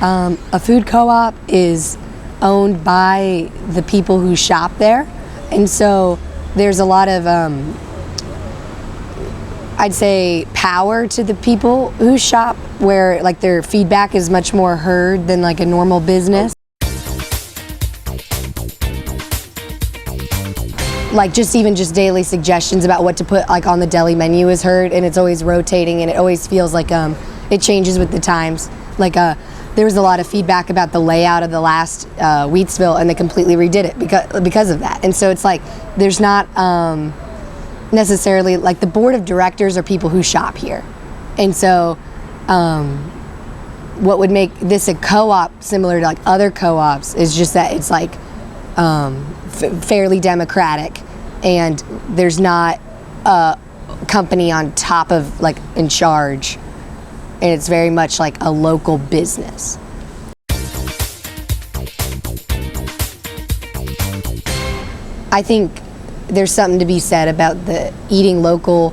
A food co-op is owned by the people who shop there, and so there's a lot of I'd say power to the people who shop, where like their feedback is much more heard than like a normal business. Like just daily suggestions about what to put like on the deli menu is heard, and it's always rotating, and it always feels like it changes with the times. Like there was a lot of feedback about the layout of the last Wheatsville, and they completely redid it because of that. And so it's like there's not necessarily like the board of directors are people who shop here, and so what would make this a co-op similar to like other co-ops is just that it's like fairly democratic, and there's not a company on top of like in charge, and it's very much like a local business. I think there's something to be said about the eating local,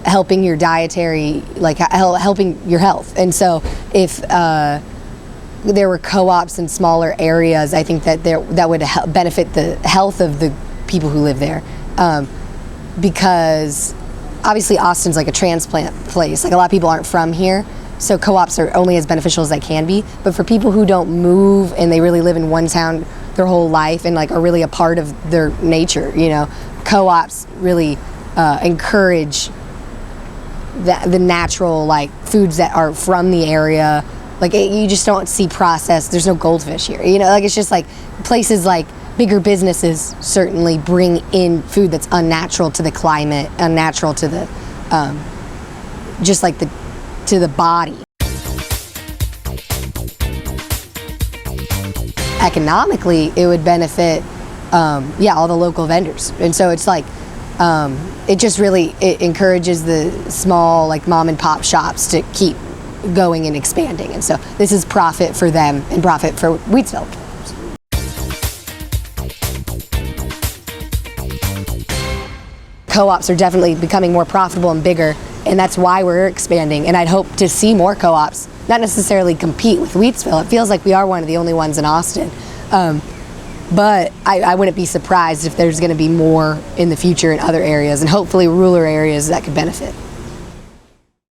helping your dietary, like helping your health. And so if there were co-ops in smaller areas, I think that that would benefit the health of the people who live there, because obviously Austin's like a transplant place. Like a lot of people aren't from here, so co-ops are only as beneficial as they can be. But for people who don't move and they really live in one town their whole life and like are really a part of their nature, you know, co-ops really encourage the natural like foods that are from the area. Like you just don't see processed. There's no goldfish here, you know. Like it's just like places like bigger businesses certainly bring in food that's unnatural to the climate, unnatural to the just like to the body. Economically, it would benefit all the local vendors, and so it's like it just really encourages the small like mom and pop shops to keep going and expanding, and so this is profit for them and profit for Wheatsville. Co-ops are definitely becoming more profitable and bigger, and that's why we're expanding, and I'd hope to see more co-ops, not necessarily compete with Wheatsville. It feels like we are one of the only ones in Austin, but I wouldn't be surprised if there's going to be more in the future in other areas, and hopefully rural areas that could benefit.